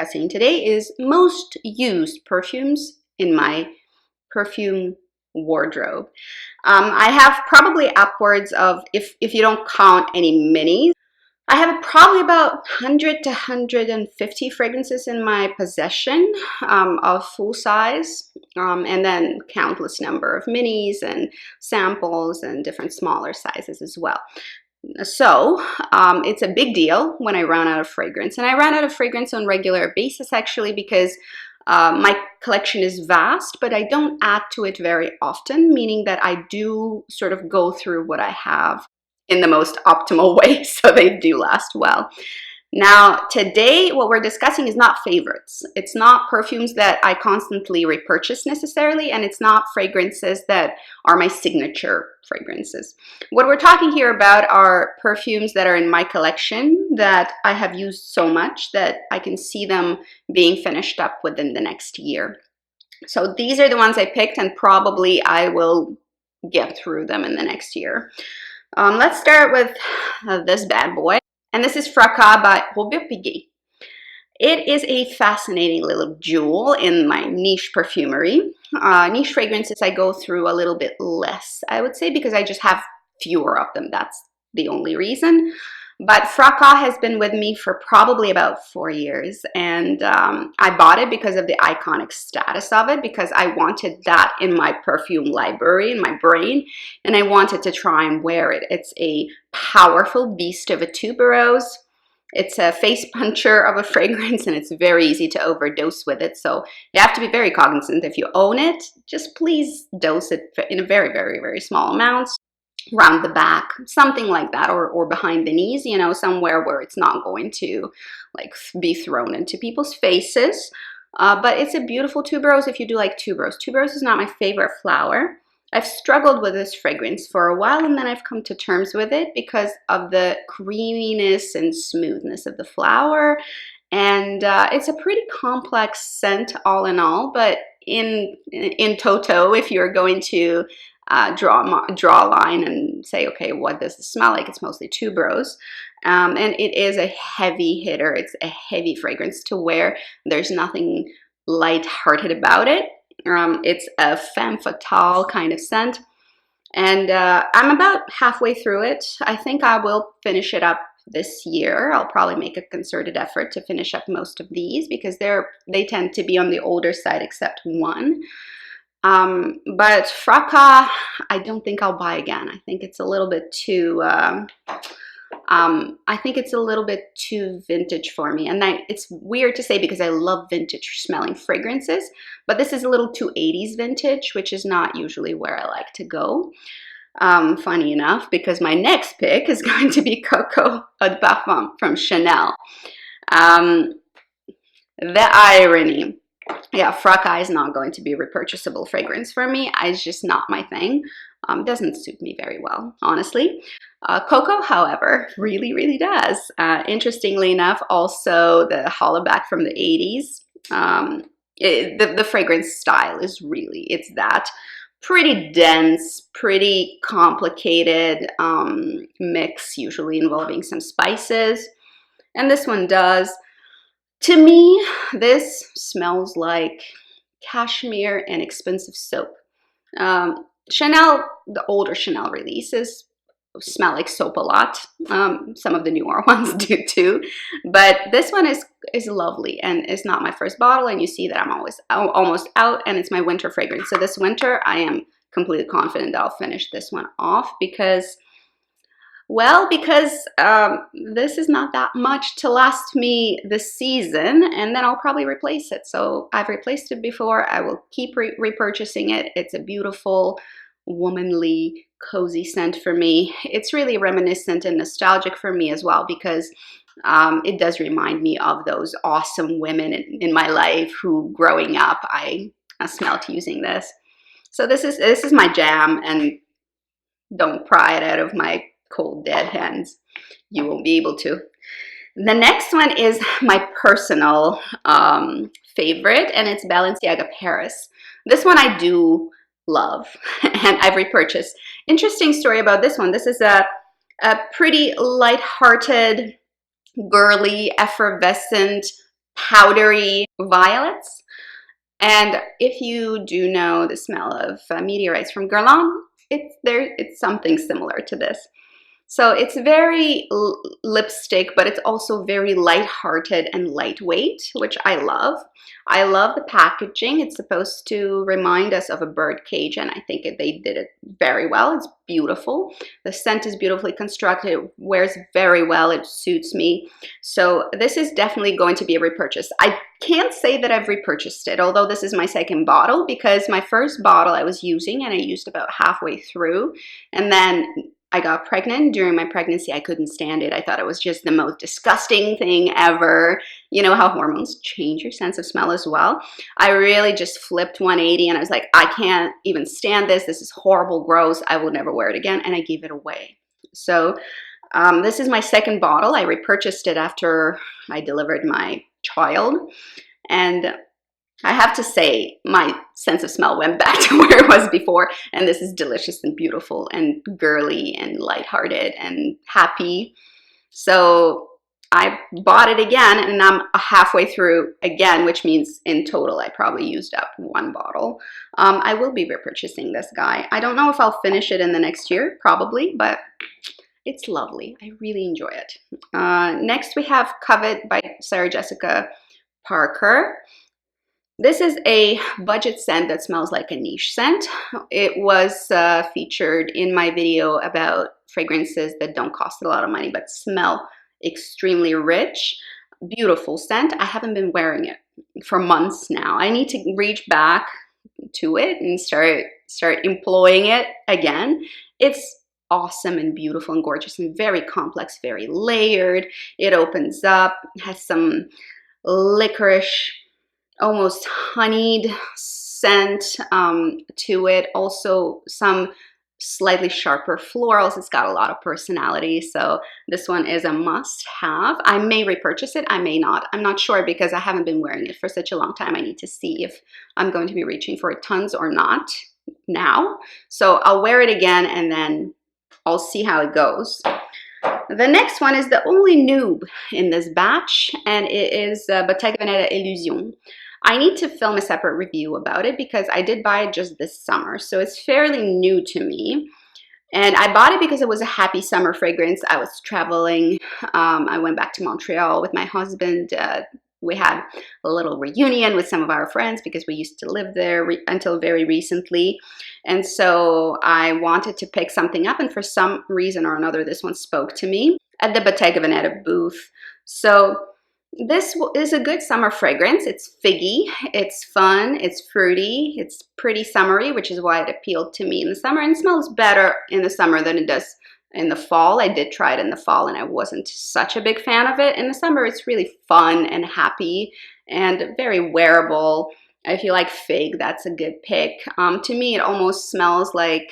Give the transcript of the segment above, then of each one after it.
discussing today is most used perfumes in my perfume wardrobe. I have probably upwards of, if you don't count any minis, I have probably about 100 to 150 fragrances in my possession of full size, and then countless number of minis and samples and different smaller sizes as well. So it's a big deal when I run out of fragrance, and I run out of fragrance on a regular basis actually because my collection is vast, but I don't add to it very often, meaning that I do sort of go through what I have in the most optimal way so they do last well. Now, today, what we're discussing is not favorites. It's not perfumes that I constantly repurchase necessarily, and it's not fragrances that are my signature fragrances. What we're talking here about are perfumes that are in my collection that I have used so much that I can see them being finished up within the next year. So these are the ones I picked, and probably I will get through them in the next year. Let's start with this bad boy. And this is Fraca by Coco. It is a fascinating little jewel in my niche perfumery. Niche fragrances I go through a little bit less, I would say, because I just have fewer of them. That's the only reason. But Fraca has been with me for probably about 4 years, and I bought it because of the iconic status of it, because I wanted that in my perfume library, in my brain, and I wanted to try and wear it. It's a powerful beast of a tuberose. It's a face puncher of a fragrance, and it's very easy to overdose with it. So you have to be very cognizant. If you own it, just please dose it in a very, very, very small amounts. Around the back, something like that, or behind the knees, you know, somewhere where it's not going to like be thrown into people's faces. But it's a beautiful tuberose if you do like tuberose. Tuberose is not my favorite flower. I've struggled with this fragrance for a while, and then I've come to terms with it because of the creaminess and smoothness of the flower. And it's a pretty complex scent all in all, but in toto, if you're going to draw a line and say, okay, what does this smell like? It's mostly tuberose, and it is a heavy hitter. It's a heavy fragrance to wear. There's nothing light-hearted about it. It's a femme fatale kind of scent, and I'm about halfway through it. I think I will finish it up this year. I'll probably make a concerted effort to finish up most of these because they tend to be on the older side, except one. But Fraca, I don't think I'll buy again. I think it's a little bit too, I think it's a little bit too vintage for me. And it's weird to say because I love vintage smelling fragrances, but this is a little too 80s vintage, which is not usually where I like to go. Funny enough, because my next pick is going to be Coco Eau de Parfum from Chanel. The irony. Yeah, Fraca is not going to be a repurchasable fragrance for me. It's just not my thing. Doesn't suit me very well, honestly. Coco, however, really, really does. Interestingly enough, also the hollaback from the 80s. The fragrance style is really, it's that pretty dense, pretty complicated mix, usually involving some spices. And this one does. To me, this smells like cashmere and expensive soap. Chanel, the older Chanel releases smell like soap a lot. Some of the newer ones do too. But this one is lovely, and it's not my first bottle, and you see that I'm almost out, and it's my winter fragrance. So this winter, I am completely confident that I'll finish this one off because this is not that much to last me this season, and then I'll probably replace it. So I've replaced it before. I will keep repurchasing it. It's a beautiful, womanly, cozy scent for me. It's really reminiscent and nostalgic for me as well because it does remind me of those awesome women in my life who, growing up, I smelled using this. So this is my jam, and don't pry it out of my cold dead hands. You won't be able to. The next one is my personal favorite, and it's Balenciaga Paris. This one I do love, and I've repurchased. Interesting story about this one. This is a pretty light-hearted, girly, effervescent powdery violets. And if you do know the smell of meteorites from Guerlain, it's something similar to this. So it's very lipstick, but it's also very light-hearted and lightweight, which I love. I love the packaging. It's supposed to remind us of a bird cage, and I think they did it very well. It's beautiful. The scent is beautifully constructed. It wears very well. It suits me. So this is definitely going to be a repurchase. I can't say that I've repurchased it, although this is my second bottle, because my first bottle I was using and I used about halfway through, and then I got pregnant. During my pregnancy, I couldn't stand it. I thought it was just the most disgusting thing ever. You know how hormones change your sense of smell as well. I really just flipped 180 and I was like, I can't even stand this. This is horrible, gross. I will never wear it again. And I gave it away. So this is my second bottle. I repurchased it after I delivered my child. And I have to say, my sense of smell went back to where it was before, and this is delicious and beautiful and girly and lighthearted and happy. So I bought it again, and I'm halfway through again, which means in total I probably used up one bottle. I will be repurchasing this guy. I don't know if I'll finish it in the next year, probably, but it's lovely. I really enjoy it. Next we have Covet by Sarah Jessica Parker. This is a budget scent that smells like a niche scent. It was featured in my video about fragrances that don't cost a lot of money but smell extremely rich. Beautiful scent. I haven't been wearing it for months now. I need to reach back to it and start employing it again. It's awesome and beautiful and gorgeous and very complex, very layered. It opens up, has some licorice, almost honeyed scent to it. Also some slightly sharper florals. It's got a lot of personality, so this one is a must-have. I may repurchase it, I may not. I'm not sure because I haven't been wearing it for such a long time. I need to see if I'm going to be reaching for it tons or not now. So I'll wear it again and then I'll see how it goes. The next one is the only noob in this batch, and it is Bottega Veneta Illusion. I need to film a separate review about it because I did buy it just this summer, so it's fairly new to me. And I bought it because it was a happy summer fragrance. I was traveling. I went back to Montreal with my husband. We had a little reunion with some of our friends because we used to live there until very recently. And so I wanted to pick something up, and for some reason or another, this one spoke to me at the Bottega Veneta booth. So this is a good summer fragrance. It's figgy, it's fun, it's fruity, it's pretty summery, which is why it appealed to me in the summer, and smells better in the summer than it does in the fall. I did try it in the fall and I wasn't such a big fan of it. In the summer, it's really fun and happy and very wearable. If you like fig, that's a good pick. To me, it almost smells like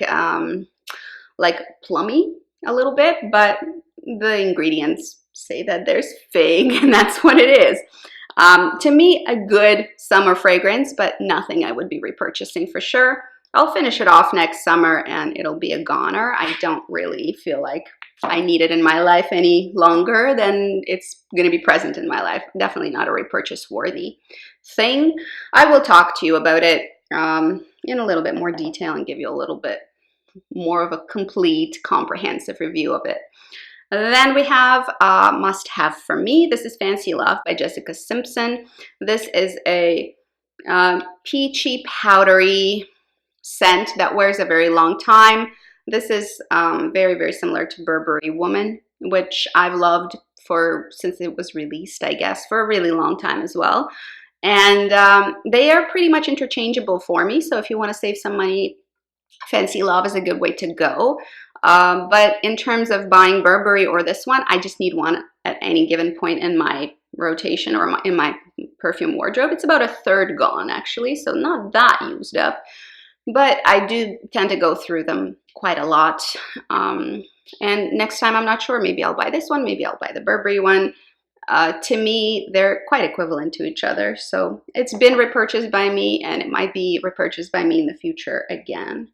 plummy a little bit, but the ingredients say that there's fig and that's what it is. To me, a good summer fragrance, but nothing I would be repurchasing for sure. I'll finish it off next summer and it'll be a goner. I don't really feel like I need it in my life any longer than it's going to be present in my life. Definitely not a repurchase worthy thing. I will talk to you about it in a little bit more detail and give you a little bit more of a complete, comprehensive review of it. Then we have Must Have for Me. This is Fancy Love by Jessica Simpson. This is a peachy, powdery scent that wears a very long time. This is very, very similar to Burberry Woman, which I've loved since it was released, I guess, for a really long time as well. And they are pretty much interchangeable for me. So if you want to save some money, Fancy Love is a good way to go. But in terms of buying Burberry or this one, I just need one at any given point in my rotation or in my perfume wardrobe. It's about a third gone, actually, so not that used up. But I do tend to go through them quite a lot. And next time, I'm not sure. Maybe I'll buy this one. Maybe I'll buy the Burberry one. To me, they're quite equivalent to each other. So it's been repurchased by me, and it might be repurchased by me in the future again.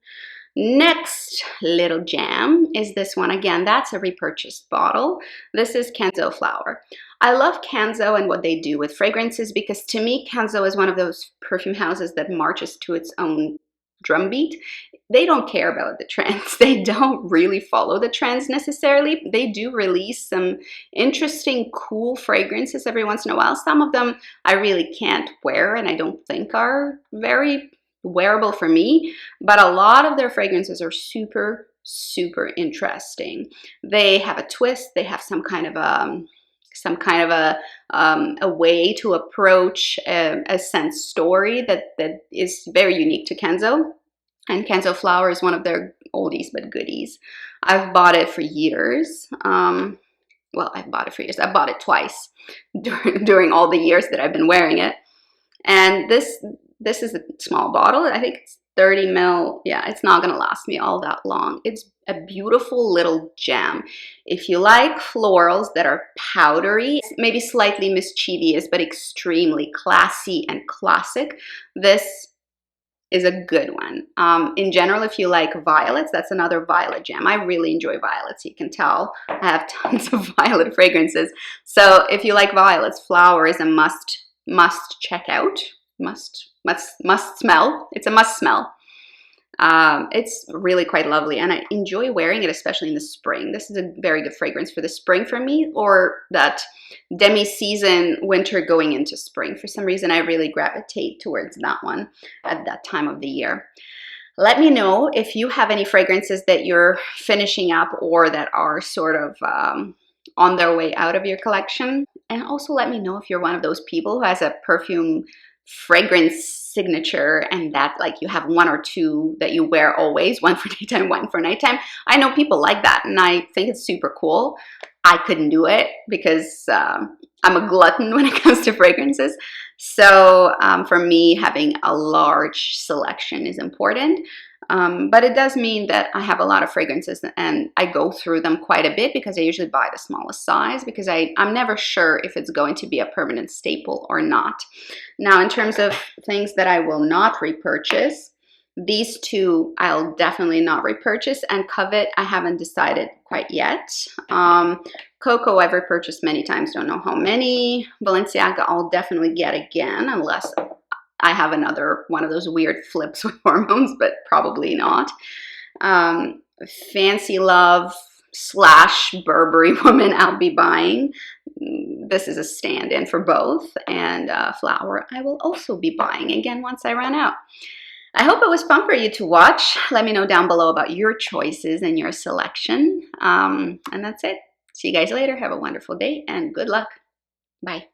Next little gem is this one. Again, that's a repurchased bottle. This is Canto Flower. I love Canzo and what they do with fragrances because to me, Canzo is one of those perfume houses that marches to its own drumbeat. They don't care about the trends. They don't really follow the trends necessarily. They do release some interesting, cool fragrances every once in a while. Some of them I really can't wear and I don't think are very wearable for me, but a lot of their fragrances are super, super interesting. They have a twist. They have some kind of a way to approach a scent story that is very unique to Kenzo. And Canto Flower is one of their oldies but goodies. I've bought it for years. Well, I've bought it for years. I bought it twice during all the years that I've been wearing it. And this is a small bottle. I think it's 30 ml. Yeah, it's not gonna last me all that long. It's a beautiful little gem. If you like florals that are powdery, maybe slightly mischievous, but extremely classy and classic, this is a good one. In general, if you like violets, that's another violet gem. I really enjoy violets. You can tell I have tons of violet fragrances. So if you like violets, Flower is a must check out. Must smell. It's a must smell. It's really quite lovely and I enjoy wearing it, especially in the spring. This is a very good fragrance for the spring for me, or that demi-season winter going into spring. For some reason, I really gravitate towards that one at that time of the year. Let me know if you have any fragrances that you're finishing up or that are sort of on their way out of your collection. And also let me know if you're one of those people who has a perfume fragrance signature and that like you have one or two that you wear always, one for daytime, one for nighttime. I know people like that and I think it's super cool. I couldn't do it because I'm a glutton when it comes to fragrances. So for me, having a large selection is important. But it does mean that I have a lot of fragrances and I go through them quite a bit because I usually buy the smallest size because I'm never sure if it's going to be a permanent staple or not. Now, in terms of things that I will not repurchase, these two I'll definitely not repurchase, and Covet I haven't decided quite yet. Coco I've repurchased many times, don't know how many. Balenciaga I'll definitely get again unless I have another one of those weird flips with hormones, but probably not. Fancy Love / Burberry Woman I'll be buying. This is a stand-in for both. And Flower I will also be buying again once I run out. I hope it was fun for you to watch. Let me know down below about your choices and your selection. And that's it. See you guys later. Have a wonderful day and good luck. Bye.